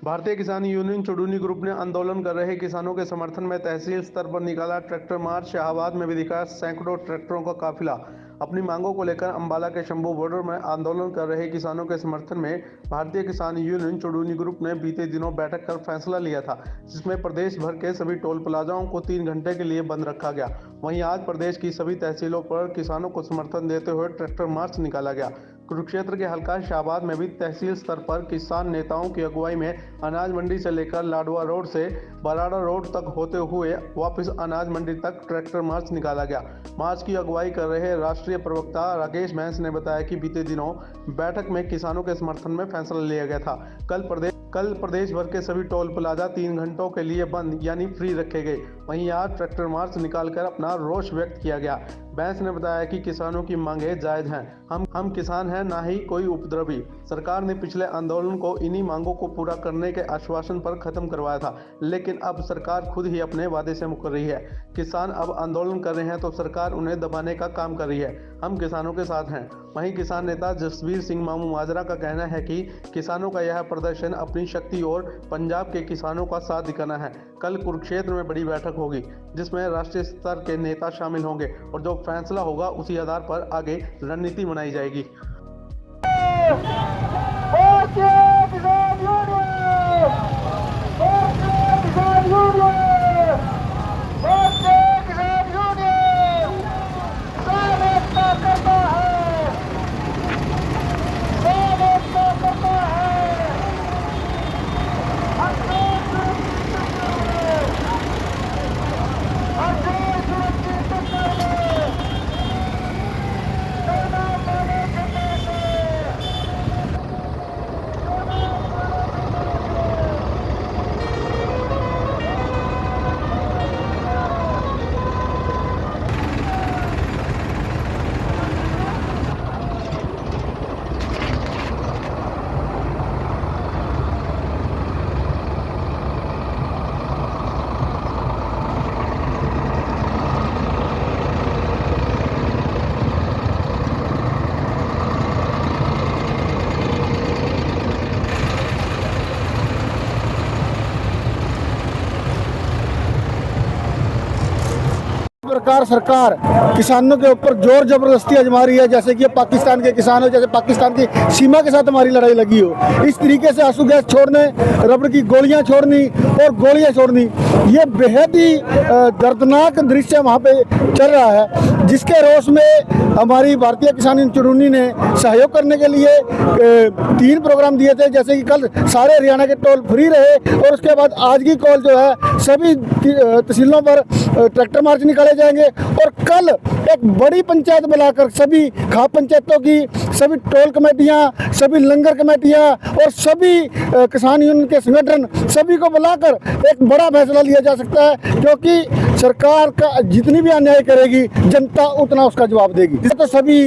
भारतीय किसान union चुड़ूनी group ने आंदोलन कर रहे किसानों के समर्थन में तहसील स्तर पर निकाला ट्रैक्टर मार्च। शाहाबाद में भी दिखा सैकड़ों ट्रैक्टरों का काफिला। अपनी मांगों को लेकर अंबाला के शंभू बॉर्डर में आंदोलन कर रहे किसानों के समर्थन में भारतीय किसान यूनियन चुड़ूनी ग्रुप ने बीते दिनों बैठक कर फैसला लिया था, जिसमें प्रदेश भर के सभी टोल प्लाजाओं को 3 घंटे के लिए बंद रखा गया। वहीं आज प्रदेश की सभी तहसीलों पर किसानों को समर्थन देते हुए ट्रैक्टर मार्च निकाला गया। कुरुक्षेत्र के हल्का शाहबाद में भी तहसील स्तर पर किसान नेताओं की अगुवाई में अनाज मंडी से लेकर लाडवा रोड से बराड़ा रोड तक होते हुए वापस अनाज मंडी तक ट्रैक्टर मार्च निकाला गया। मार्च की अगुवाई कर रहे राष्ट्रीय प्रवक्ता राकेश महंस ने बताया कि बीते दिनों बैठक में किसानों के समर्थन में फैसला लिया गया था। कल प्रदेश भर के सभी टोल प्लाजा 3 घंटों के लिए बंद यानी फ्री रखे गए। वहीं आज ट्रैक्टर मार्च निकालकर अपना रोष व्यक्त किया गया। बैंस ने बताया कि किसानों की मांगें जायज हैं। हम किसान हैं, ना ही कोई उपद्रवी। सरकार ने पिछले आंदोलन को इन्हीं मांगों को पूरा करने के आश्वासन पर खत्म करवाया था, लेकिन अब सरकार खुद ही अपने वादे से मुकर रही है। किसान अब आंदोलन कर रहे हैं तो सरकार उन्हें दबाने का काम कर रही है। हम किसानों के साथ हैं। वहीं किसान नेता जसवीर सिंह मामू माजरा का कहना है कि किसानों का यह प्रदर्शन अपनी शक्ति और पंजाब के किसानों का साथ दिखाना है। कल कुरुक्षेत्र में बड़ी बैठक होगी, जिसमें राष्ट्रीय स्तर के नेता शामिल होंगे और जो फैसला होगा उसी आधार पर आगे रणनीति बनाई जाएगी। सरकार किसानों के ऊपर जोर जबरदस्ती आजमा रही है, जैसे कि पाकिस्तान के किसान हो, जैसे पाकिस्तान की सीमा के साथ हमारी लड़ाई लगी हो। इस तरीके से आंसू गैस छोड़ने, रबड़ की गोलियां छोड़नी और गोलियां छोड़नी, ये बेहद ही दर्दनाक दृश्य वहाँ पे चल रहा है, जिसके रोष में हमारी भारतीय किसान यूनियन चुड़ूनी ने सहयोग करने के लिए 3 प्रोग्राम दिए थे। जैसे कि कल सारे हरियाणा के टोल फ्री रहे और उसके बाद आज की कॉल जो है सभी तहसीलों पर ट्रैक्टर मार्च निकाले जाएंगे और कल एक बड़ी पंचायत बुलाकर सभी खाप पंचायतों की सभी टोल कमेटियां, सभी लंगर कमेटियां और सभी किसान यूनियन के संगठन सभी को बुलाकर एक बड़ा फैसला लिया जा सकता है, क्योंकि सरकार का जितनी भी अन्याय करेगी जनता उतना उसका जवाब देगी। ये तो सभी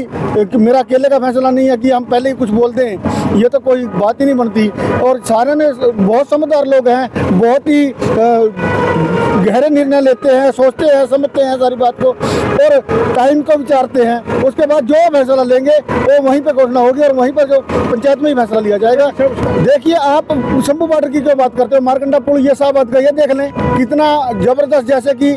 मेरा अकेले का फैसला नहीं है कि हम पहले ही कुछ बोल दें, ये तो कोई बात ही नहीं बनती। और सारे ने बहुत समझदार लोग हैं, बहुत ही गहरे निर्णय लेते हैं, सोचते हैं, समझते हैं सारी बात को और टाइम को विचारते हैं। उसके बाद जो फैसला लेंगे वो वहीं पे घोषणा होगी और वहीं पर जो पंचायत में ही फैसला लिया जाएगा। देखिए, आप शंभू बॉर्डर की क्यों बात करते हो? मारकंडा पुल ये साफ बात कही, देख लें कितना जबरदस्त, जैसे कि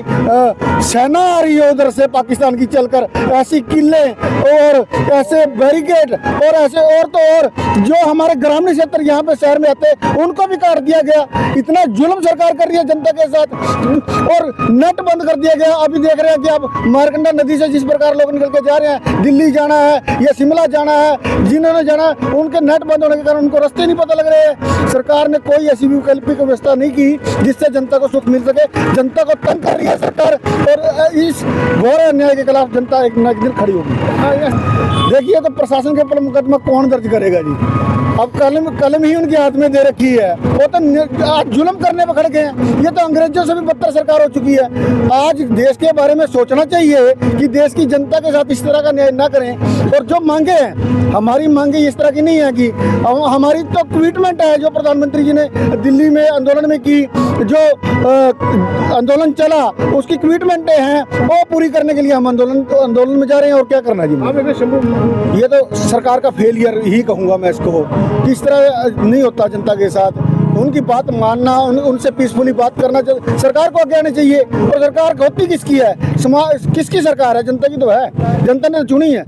सेना आ रही है उधर से पाकिस्तान की चलकर, ऐसी किले और ऐसे बैरिकेड और ऐसे और तो और जो हमारे ग्रामीण क्षेत्र यहाँ पे शहर में आते उनको भी काट दिया गया। इतना जुल्म सरकार कर रही है जनता के साथ और नेट बंद कर दिया गया। अभी देख रहे हैं कि अब मारकंडा नदी से जिस प्रकार लोग निकल के जा रहे हैं, दिल्ली जाना है या शिमला जाना है, जिन्होंने जाना उनके नेट बंद होने के कारण उनको रास्ते नहीं पता लग रहे हैं। सरकार ने कोई ऐसी वैकल्पिक व्यवस्था नहीं की जिससे जनता को सुख मिल सके। जनता को तंग कर रही है सरकार और इस घोर अन्याय के खिलाफ जनता एक न एक दिन खड़ी होगी। देखिए, तो प्रशासन के ऊपर मुकदमा कौन दर्ज करेगा जी? अब कलम ही उनके हाथ में दे रखी है, वो तो आज जुल्म करने पर खड़े हैं। ये तो अंग्रेजों से भी बदतर सरकार हो चुकी है। आज देश के बारे में सोचना चाहिए कि देश की जनता के साथ इस तरह का न्याय ना करें। और जो मांगे हैं, हमारी मांगे इस तरह की नहीं है कि हमारी तो कमिटमेंट है जो प्रधानमंत्री जी ने दिल्ली में आंदोलन में की, जो आंदोलन चला उसकी कमिटमेंटें हैं, वो पूरी करने के लिए हम आंदोलन में जा रहे हैं। और क्या करना है जी? ये तो सरकार का फेलियर ही कहूँगा मैं इसको, कि इस तरह नहीं होता जनता के साथ। उनकी बात मानना, उनसे पीसफुली बात करना सरकार को आगे आने चाहिए। और सरकार होती किसकी है, किसकी सरकार है? जनता की तो है, जनता ने चुनी है।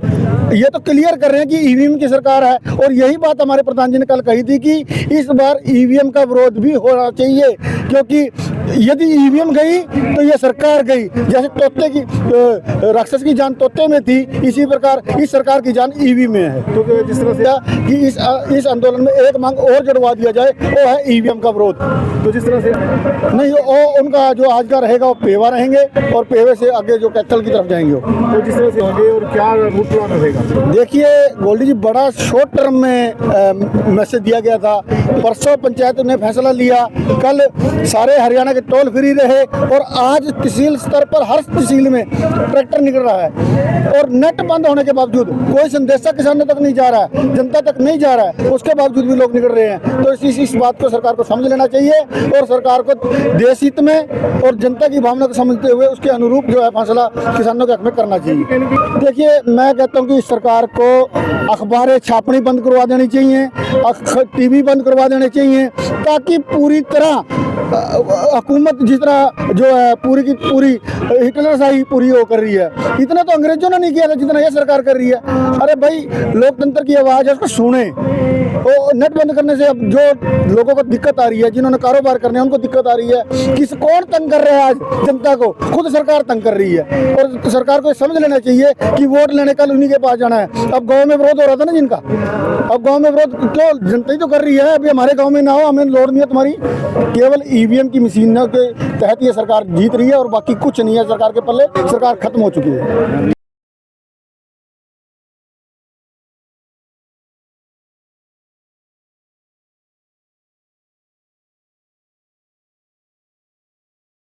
ये तो क्लियर कर रहे हैं कि ईवीएम की सरकार है। और यही बात हमारे प्रधान जी ने कल कही थी कि इस बार ईवीएम का विरोध भी होना चाहिए, क्योंकि यदि ईवीएम गई तो ये सरकार गई। जैसे तोते की राक्षस की जान तोते में थी, इसी प्रकार इस सरकार की जान ईवीएम में है। तो जिस तरह से कि इस आंदोलन में एक मांग और जुड़वा दिया जाए, वो है ईवीएम का विरोध। तो जिस तरह से नहीं, वो उनका जो आज का रहेगा वो पेवा रहेंगे और पेवे से आगे जो कैथल की तरफ जाएंगे। तो जिस तरह से होंगे और क्या रूट प्लान रहेगा? देखिए गोल्डी जी, बड़ा शॉर्ट टर्म में मैसेज दिया गया था। परसों पंचायत ने फैसला लिया, कल सारे हरियाणा के टोल फ्री रहे और आज तहसील स्तर पर हर तहसील में ट्रैक्टर निकल रहा है। और नेट बंद होने के बावजूद कोई संदेशा किसानों तक नहीं जा रहा है, जनता तक नहीं जा रहा है, उसके बावजूद भी लोग निकल रहे हैं। तो इस बात को सरकार को समझ लेना चाहिए और सरकार को देश हित में और जनता की भावना को समझते हुए उसके अनुरूप जो है फैसला किसानों के हक में करना चाहिए। देखिए, मैं कहता हूँ कि सरकार को अखबारें छापनी बंद करवा देनी चाहिए, टीवी बंद करवा देने चाहिए, ताकि पूरी तरह हुकूमत जिस तरह जो है पूरी की पूरी हिटलरशाही पूरी हो कर रही है, इतना तो अंग्रेजों ने नहीं किया था जितना ये सरकार कर रही है। अरे भाई, लोकतंत्र की आवाज़ है, उसको सुने। और नेट बंद करने से अब जो लोगों को दिक्कत आ रही है, जिन्होंने कारोबार करने हैं उनको दिक्कत आ रही है। कौन तंग कर रहा है आज जनता को? खुद सरकार तंग कर रही है। और सरकार को समझ लेना चाहिए कि वोट लेने कल उन्हीं के पास जाना है। अब गाँव में विरोध हो रहा था ना जिनका, अब गाँव में विरोध क्यों? जनता ही तो कर रही है। अभी हमारे गाँव में ना हो, हमें लोड़ नहीं है तुम्हारी। केवल ईवीएम की मशीनों के तहत ये सरकार जीत रही है और बाकी कुछ नहीं है सरकार के पल्ले। सरकार खत्म हो चुकी है।